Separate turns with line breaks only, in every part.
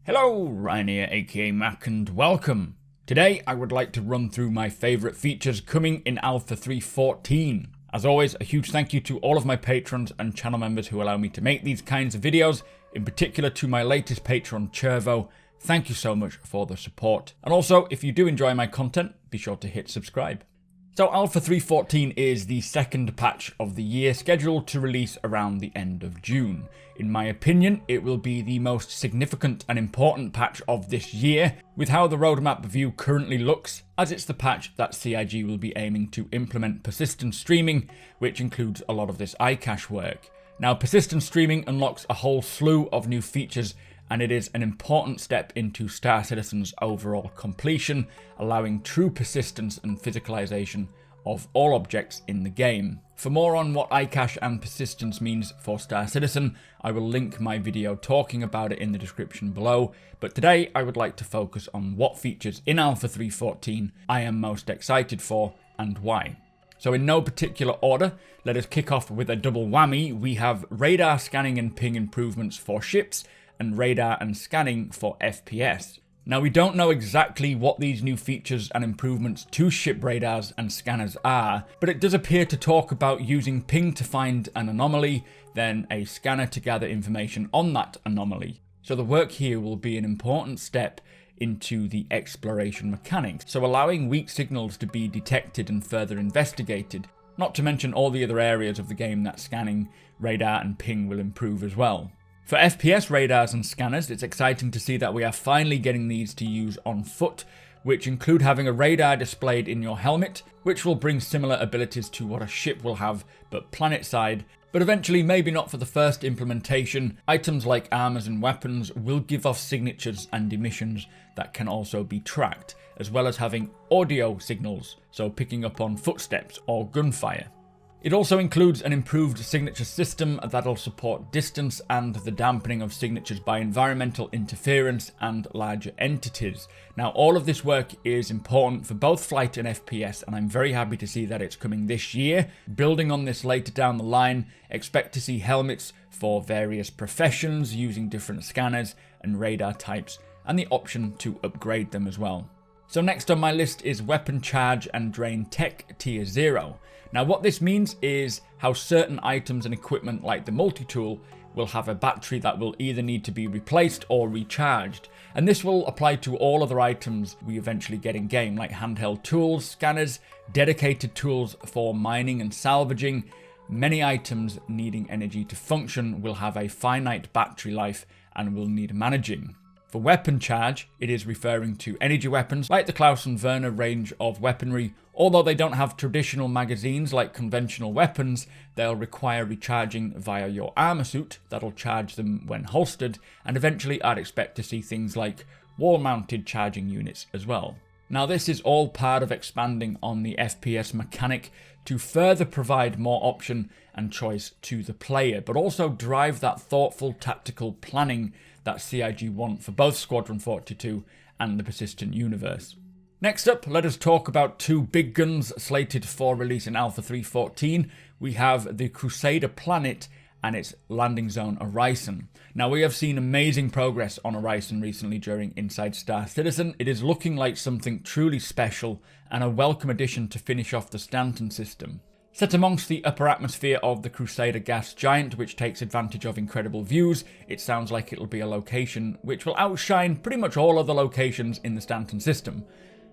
Hello, Ryan here, aka Mac, and welcome. Today I would like to run through my favourite features coming in Alpha 3.14. As always, a huge thank you to all of my patrons and channel members who allow me to make these kinds of videos, in particular to my latest patron, Chervo. Thank you so much for the support. And also, if you do enjoy my content, be sure to hit subscribe. So Alpha 3.14 is the second patch of the year, scheduled to release around the end of June. In my opinion, it will be the most significant and important patch of this year, with how the roadmap view currently looks, as it's the patch that CIG will be aiming to implement persistent streaming, which includes a lot of this iCache work. Now, persistent streaming unlocks a whole slew of new features, and it is an important step into Star Citizen's overall completion, allowing true persistence and physicalization of all objects in the game. For more on what iCache and persistence means for Star Citizen, I will link my video talking about it in the description below, but today I would like to focus on what features in Alpha 3.14 I am most excited for and why. So in no particular order, let us kick off with a double whammy. We have radar scanning and ping improvements for ships, and radar and scanning for FPS. Now, we don't know exactly what these new features and improvements to ship radars and scanners are, but it does appear to talk about using ping to find an anomaly, then a scanner to gather information on that anomaly. So the work here will be an important step into the exploration mechanics, so allowing weak signals to be detected and further investigated, not to mention all the other areas of the game that scanning, radar and ping will improve as well. For FPS radars and scanners, it's exciting to see that we are finally getting these to use on foot, which include having a radar displayed in your helmet, which will bring similar abilities to what a ship will have, but planet-side. But eventually, maybe not for the first implementation, items like armors and weapons will give off signatures and emissions that can also be tracked, as well as having audio signals, so picking up on footsteps or gunfire. It also includes an improved signature system that'll support distance and the dampening of signatures by environmental interference and larger entities. Now, all of this work is important for both flight and FPS, and I'm very happy to see that it's coming this year. Building on this later down the line, expect to see helmets for various professions using different scanners and radar types, and the option to upgrade them as well. So next on my list is Weapon Charge and Drain Tech Tier 0. Now, what this means is how certain items and equipment like the multi-tool will have a battery that will either need to be replaced or recharged. And this will apply to all other items we eventually get in game, like handheld tools, scanners, dedicated tools for mining and salvaging. Many items needing energy to function will have a finite battery life and will need managing. For weapon charge, it is referring to energy weapons like the Klaus and Werner range of weaponry. Although they don't have traditional magazines like conventional weapons, they'll require recharging via your armor suit that'll charge them when holstered, and eventually I'd expect to see things like wall-mounted charging units as well. Now, this is all part of expanding on the FPS mechanic to further provide more option and choice to the player, but also drive that thoughtful tactical planning that CIG want for both Squadron 42 and the Persistent universe. Next up, let us talk about two big guns slated for release in Alpha 3.14. We have the Crusader planet and its landing zone Orison. Now, we have seen amazing progress on Orison recently during Inside Star Citizen. It is looking like something truly special and a welcome addition to finish off the Stanton system. Set amongst the upper atmosphere of the Crusader gas giant, which takes advantage of incredible views, it sounds like it'll be a location which will outshine pretty much all other locations in the Stanton system.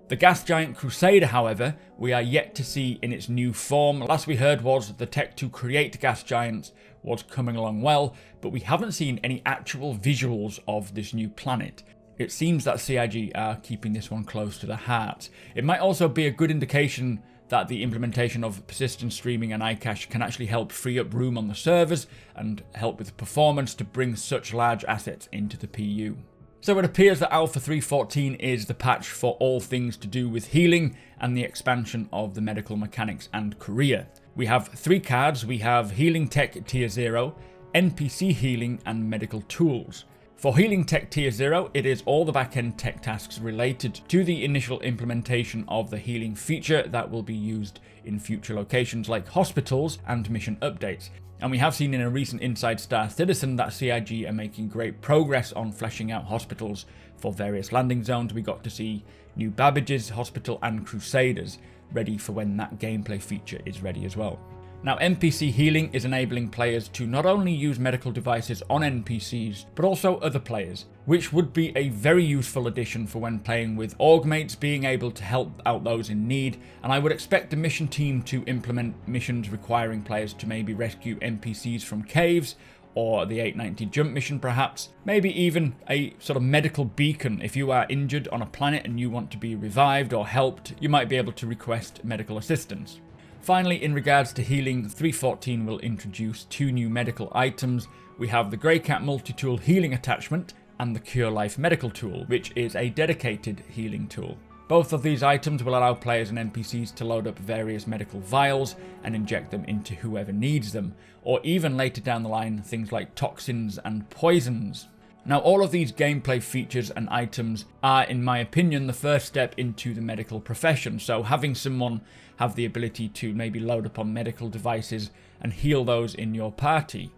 The gas giant Crusader, however, we are yet to see in its new form. Last we heard was the tech to create gas giants was coming along well, but we haven't seen any actual visuals of this new planet. It seems that CIG are keeping this one close to the heart. It might also be a good indication that the implementation of persistent streaming and iCache can actually help free up room on the servers and help with performance to bring such large assets into the PU. So it appears that Alpha 3.14 is the patch for all things to do with healing and the expansion of the medical mechanics and career. We have three cards. We have Healing Tech Tier 0, NPC Healing and Medical Tools. For Healing Tech Tier 0, it is all the back-end tech tasks related to the initial implementation of the healing feature that will be used in future locations like hospitals and mission updates. And we have seen in a recent Inside Star Citizen that CIG are making great progress on fleshing out hospitals for various landing zones. We got to see new Babbages, Hospital and Crusaders ready for when that gameplay feature is ready as well. Now, MPC Healing is enabling players to not only use medical devices on NPCs, but also other players, which would be a very useful addition for when playing with Augmates, being able to help out those in need, and I would expect the mission team to implement missions requiring players to maybe rescue NPCs from caves, or the 890 jump mission perhaps, maybe even a sort of medical beacon. If you are injured on a planet and you want to be revived or helped, you might be able to request medical assistance. Finally, in regards to healing, 3.14 will introduce 2 new medical items. We have the Grey Cat Multi-Tool Healing Attachment and the Cure Life Medical Tool, which is a dedicated healing tool. Both of these items will allow players and NPCs to load up various medical vials and inject them into whoever needs them, or even later down the line, things like toxins and poisons. Now, all of these gameplay features and items are, in my opinion, the first step into the medical profession, so having someone have the ability to maybe load up on medical devices and heal those in your party.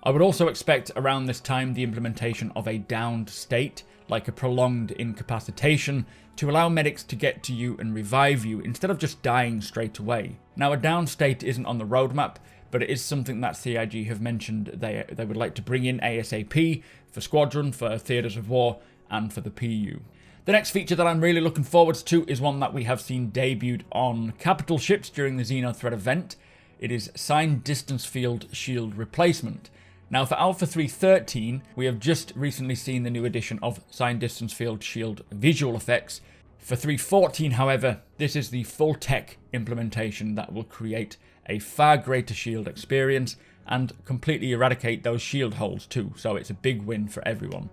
I would also expect around this time the implementation of a downed state, like a prolonged incapacitation, to allow medics to get to you and revive you instead of just dying straight away. Now, a down state isn't on the roadmap, but it is something that CIG have mentioned they would like to bring in ASAP for Squadron, for Theatres of War, and for the PU. The next feature that I'm really looking forward to is one that we have seen debuted on capital ships during the Xenothreat event. It is Signed Distance Field Shield Replacement. Now, for Alpha 3.13, we have just recently seen the new addition of Signed Distance Field Shield visual effects. For 3.14, however, this is the full tech implementation that will create a far greater shield experience and completely eradicate those shield holes too, so it's a big win for everyone.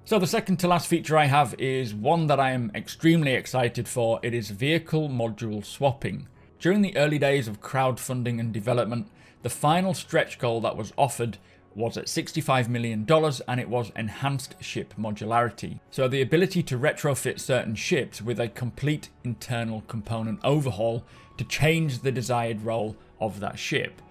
So the second to last feature I have is one that I am extremely excited for. It is vehicle module swapping. During the early days of crowdfunding and development, the final stretch goal that was offered was at $65 million, and it was enhanced ship modularity. So the ability to retrofit certain ships with a complete internal component overhaul to change the desired role of that ship.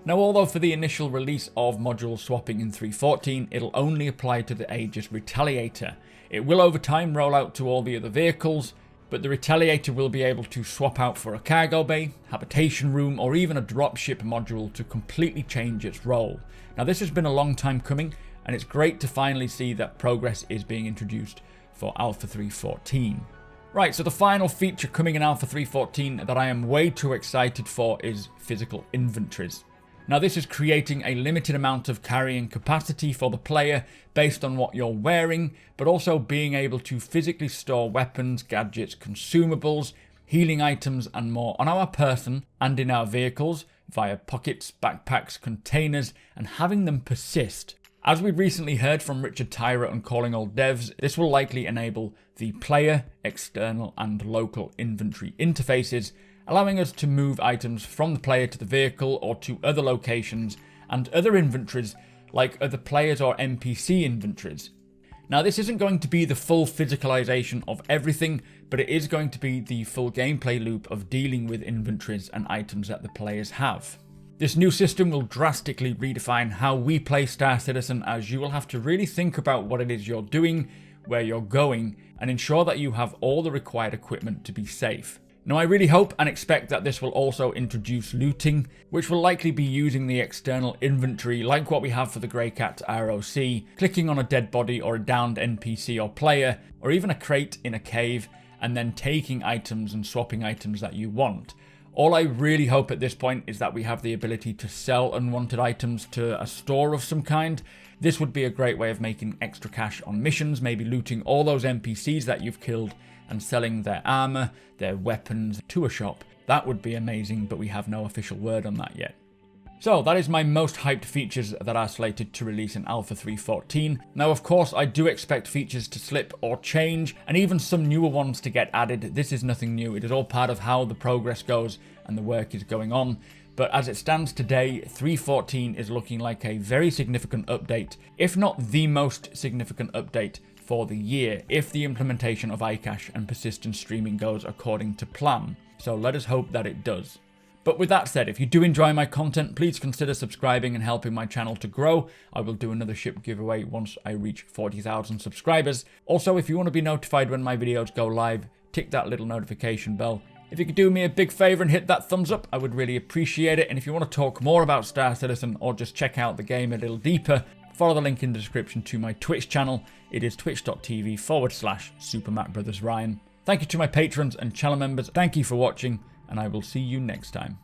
Now, although for the initial release of module swapping in 3.14, it'll only apply to the Aegis Retaliator. It will over time roll out to all the other vehicles, but the Retaliator will be able to swap out for a cargo bay, habitation room, or even a dropship module to completely change its role. Now, this has been a long time coming, and it's great to finally see that progress is being introduced for Alpha 3.14. Right, so the final feature coming in Alpha 3.14 that I am way too excited for is physical inventories. Now, this is creating a limited amount of carrying capacity for the player based on what you're wearing, but also being able to physically store weapons, gadgets, consumables, healing items and more on our person and in our vehicles via pockets, backpacks, containers, and having them persist. As we recently heard from Richard Tyra on Calling All Devs, this will likely enable the player, external and local inventory interfaces, allowing us to move items from the player to the vehicle or to other locations and other inventories like other players or NPC inventories. Now, this isn't going to be the full physicalization of everything, but it is going to be the full gameplay loop of dealing with inventories and items that the players have. This new system will drastically redefine how we play Star Citizen, as you will have to really think about what it is you're doing, where you're going, and ensure that you have all the required equipment to be safe. Now, I really hope and expect that this will also introduce looting, which will likely be using the external inventory like what we have for the Grey Cat ROC, clicking on a dead body or a downed NPC or player, or even a crate in a cave, and then taking items and swapping items that you want. All I really hope at this point is that we have the ability to sell unwanted items to a store of some kind. This would be a great way of making extra cash on missions, maybe looting all those NPCs that you've killed and selling their armor, their weapons to a shop. That would be amazing, but we have no official word on that yet. So that is my most hyped features that are slated to release in Alpha 3.14. Now, of course, I do expect features to slip or change, and even some newer ones to get added. This is nothing new. It is all part of how the progress goes and the work is going on. But as it stands today, 3.14 is looking like a very significant update, if not the most significant update for the year, if the implementation of iCache and persistent streaming goes according to plan. So let us hope that it does. But with that said, if you do enjoy my content, please consider subscribing and helping my channel to grow. I will do another ship giveaway once I reach 40,000 subscribers. Also, if you want to be notified when my videos go live, tick that little notification bell. If you could do me a big favor and hit that thumbs up, I would really appreciate it. And if you want to talk more about Star Citizen or just check out the game a little deeper, follow the link in the description to my Twitch channel. It is twitch.tv/supermacbrothers Ryan. Thank you to my patrons and channel members. Thank you for watching, and I will see you next time.